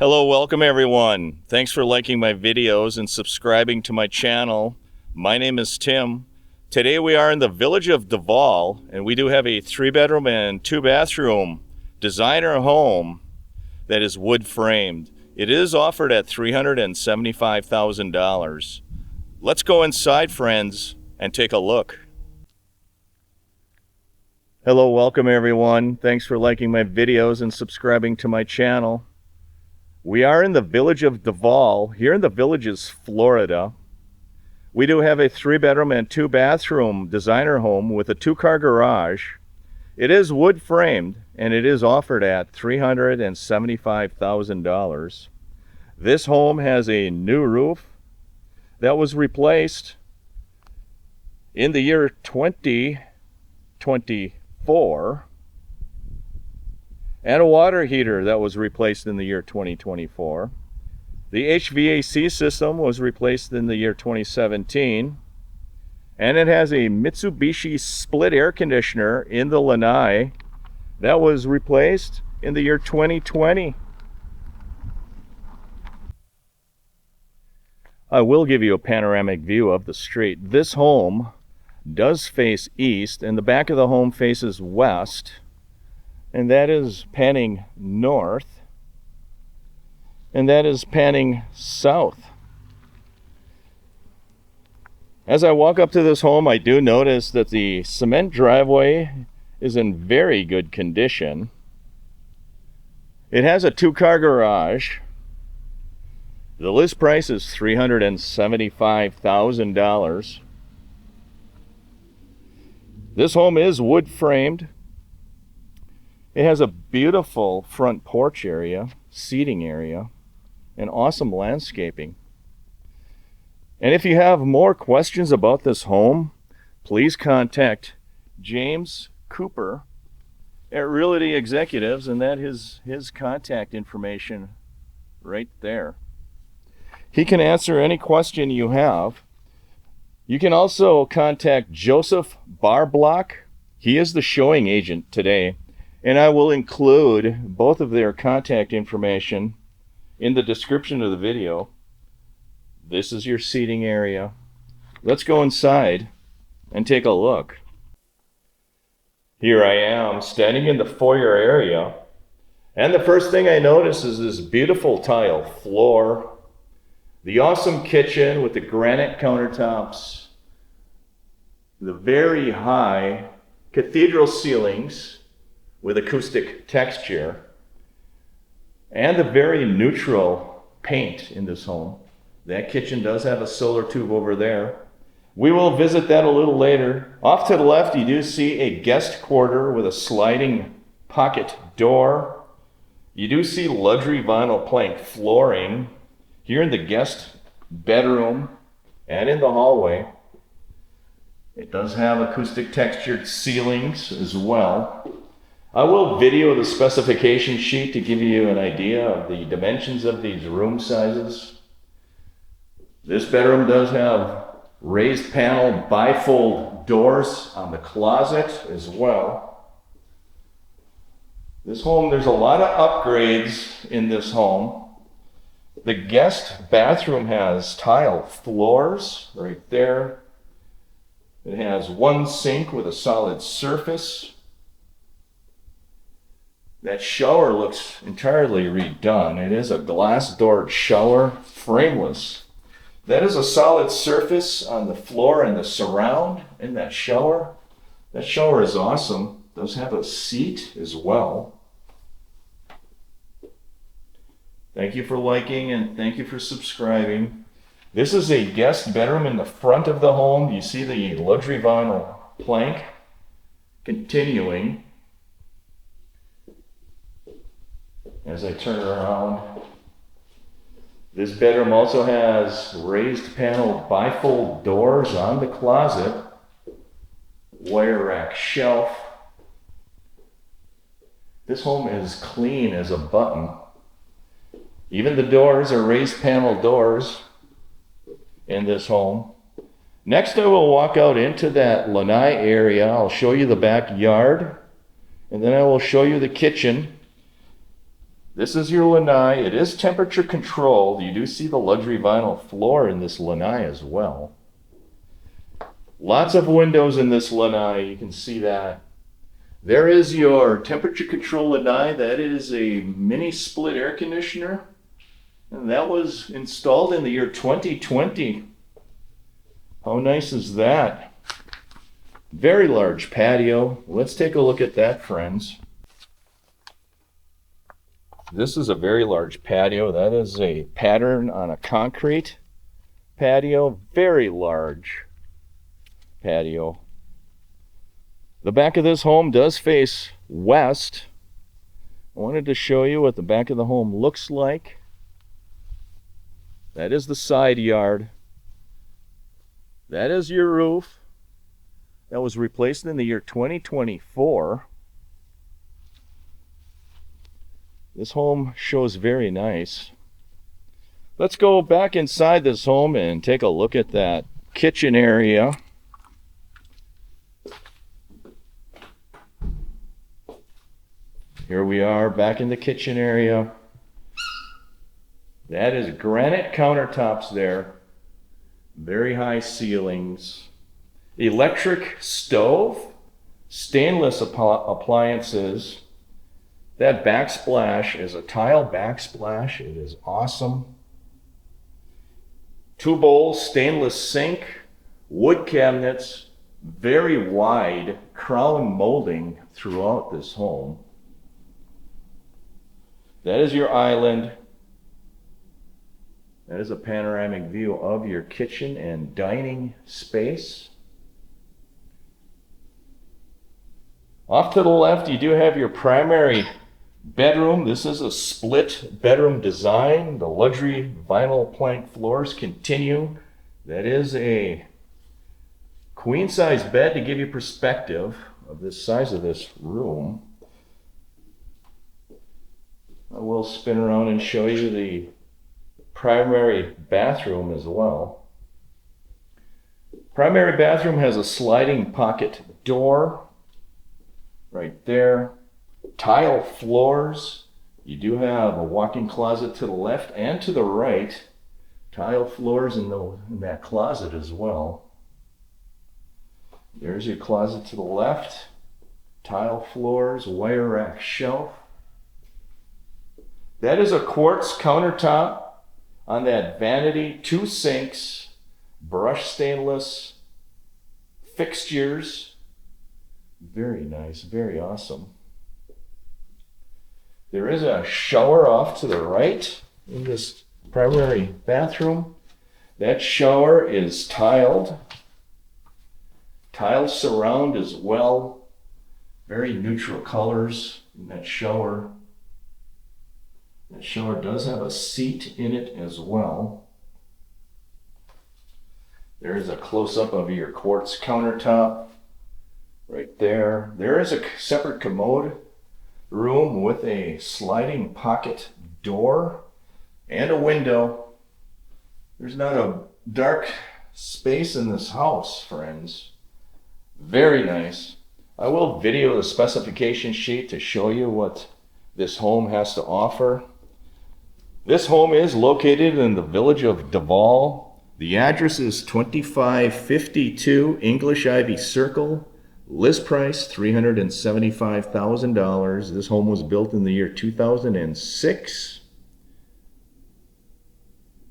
Hello, welcome everyone. Thanks for liking my videos and subscribing to my channel. My name is Tim. Today we are in the village of Duval, and we do have a 3-bedroom and 2-bathroom designer home that is wood framed. It is offered at $375,000. Let's go inside, friends, and take a look. Hello, welcome everyone. Thanks for liking my videos and subscribing to my channel. We are in the village of Duval. Here in the Villages, Florida. We do have a 3-bedroom and 2-bathroom designer home with a 2-car garage. It is wood framed and it is offered at $375,000. This home has a new roof that was replaced in the year 2024. And a water heater that was replaced in the year 2024. The HVAC system was replaced in the year 2017. And it has a Mitsubishi split air conditioner in the Lanai that was replaced in the year 2020. I will give you a panoramic view of the street. This home does face east, and the back of the home faces west. And that is panning north, and that is panning south. As I walk up to this home, I do notice that the cement driveway is in very good condition. It has a 2-car garage. The list price is $375,000. This home is wood framed. It has a beautiful front porch area, seating area, and awesome landscaping. And if you have more questions about this home, please contact James Cooper at Realty Executives, and that is his contact information right there. He can answer any question you have. You can also contact Joseph Barlock. He is the showing agent today. And I will include both of their contact information in the description of the video. This is your seating area. Let's go inside and take a look. Here I am standing in the foyer area. And the first thing I notice is this beautiful tile floor. The awesome kitchen with the granite countertops. The very high cathedral ceilings with acoustic texture, and the very neutral paint in this home. That kitchen does have a solar tube over there. We will visit that a little later. Off to the left, you do see a guest quarter with a sliding pocket door. You do see luxury vinyl plank flooring here in the guest bedroom and in the hallway. It does have acoustic textured ceilings as well. I will video the specification sheet to give you an idea of the dimensions of these room sizes. This bedroom does have raised panel bifold doors on the closet as well. This home, there's a lot of upgrades in this home. The guest bathroom has tile floors right there. It has one sink with a solid surface. That shower looks entirely redone. It is a glass-doored shower, frameless. That is a solid surface on the floor and the surround in that shower. That shower is awesome. It does have a seat as well. Thank you for liking and thank you for subscribing. This is a guest bedroom in the front of the home. You see the luxury vinyl plank continuing. As I turn around, this bedroom also has raised panel bifold doors on the closet, wire rack shelf. This home is clean as a button. Even the doors are raised panel doors in this home. Next, I will walk out into that Lanai area. I'll show you the backyard, and then I will show you the kitchen. This is your lanai. It is temperature controlled. You do see the luxury vinyl floor in this lanai as well. Lots of windows in this lanai. You can see that. There is your temperature control lanai. That is a mini split air conditioner. And that was installed in the year 2020. How nice is that? Very large patio. Let's take a look at that, friends. This is a very large patio. That is a pattern on a concrete patio. Very large patio. The back of this home does face west. I wanted to show you what the back of the home looks like. That is the side yard. That is your roof. That was replaced in the year 2024. This home shows very nice. Let's go back inside this home and take a look at that kitchen area. Here we are back in the kitchen area. That is granite countertops there. Very high ceilings. Electric stove. Stainless appliances. That backsplash is a tile backsplash. It is awesome. 2 bowls, stainless sink, wood cabinets, very wide crown molding throughout this home. That is your island. That is a panoramic view of your kitchen and dining space. Off to the left, you do have your primary bedroom. This is a split bedroom design. The luxury vinyl plank floors continue. That is a queen size bed to give you perspective of the size of this room. I will spin around and show you the primary bathroom as well. Primary bathroom has a sliding pocket door right there. Tile floors. You do have a walk-in closet to the left and to the right. Tile floors in that closet as well. There's your closet to the left. Tile floors, wire rack shelf. That is a quartz countertop on that vanity. 2 sinks, brushed stainless fixtures. Very nice, very awesome. There is a shower off to the right in this primary bathroom. That shower is tiled. Tile surround as well. Very neutral colors in that shower. That shower does have a seat in it as well. There is a close-up of your quartz countertop right there. There is a separate commode room with a sliding pocket door and a window. There's not a dark space in this house, friends. Very nice. I will video the specification sheet to show you what this home has to offer. This home is located in the village of Duval. The address is 2552 English Ivy Circ. List price $375,000. This home was built in the year 2006.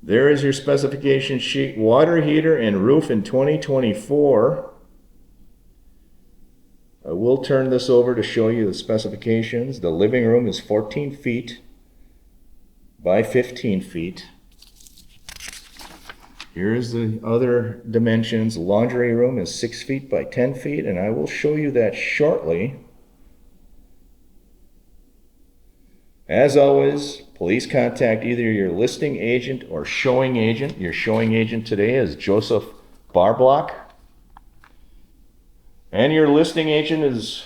There is your specification sheet. Water heater and roof in 2024. I will turn this over to show you the specifications. The living room is 14 feet by 15 feet. Here's the other dimensions. Laundry room is 6 feet by 10 feet, and I will show you that shortly. As always, please contact either your listing agent or showing agent. Your showing agent today is Joseph Barlock, and your listing agent is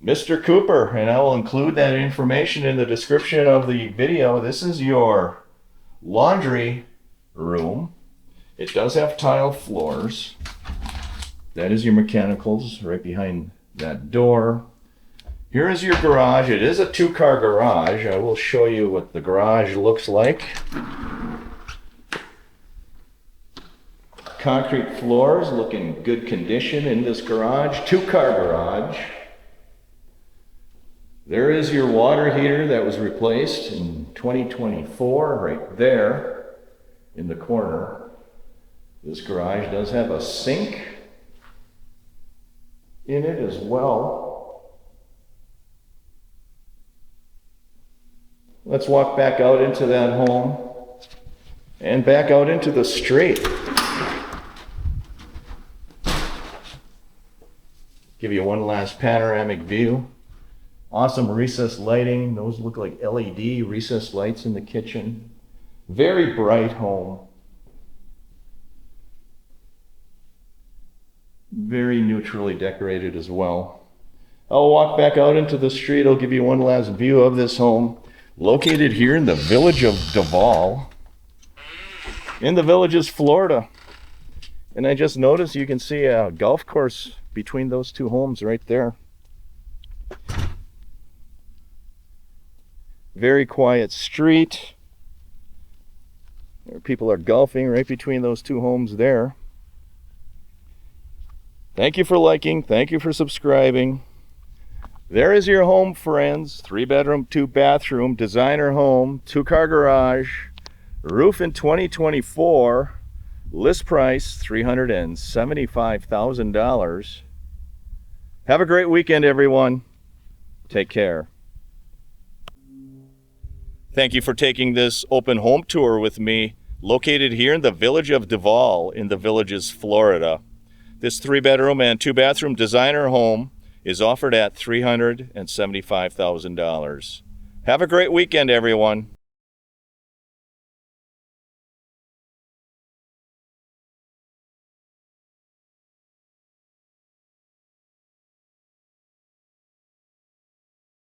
Mr. Cooper, and I will include that information in the description of the video. This is your laundry room. It does have tile floors. That is your mechanicals right behind that door. Here is your garage. It is a two-car garage. I will show you what the garage looks like. Concrete floors, look in good condition in this garage. Two-car garage. There is your water heater that was replaced in 2024, right there in the corner. This garage does have a sink in it as well. Let's walk back out into that home and back out into the street. Give you one last panoramic view. Awesome recessed lighting. Those look like LED recessed lights in the kitchen. Very bright home. Very neutrally decorated as well. I'll walk back out into the street. I'll give you one last view of this home. Located here in the village of Duval, in the Villages, Florida. And I just noticed you can see a golf course between those two homes right there. Very quiet street. People are golfing right between those two homes there. Thank you for liking. Thank you for subscribing. There is your home, friends. 3-bedroom, 2-bathroom, designer home, 2-car garage, roof in 2024, list price $375,000. Have a great weekend, everyone. Take care. Thank you for taking this open home tour with me, located here in the village of Duval in the Villages, Florida. This 3-bedroom and 2-bathroom designer home is offered at $375,000. Have a great weekend, everyone.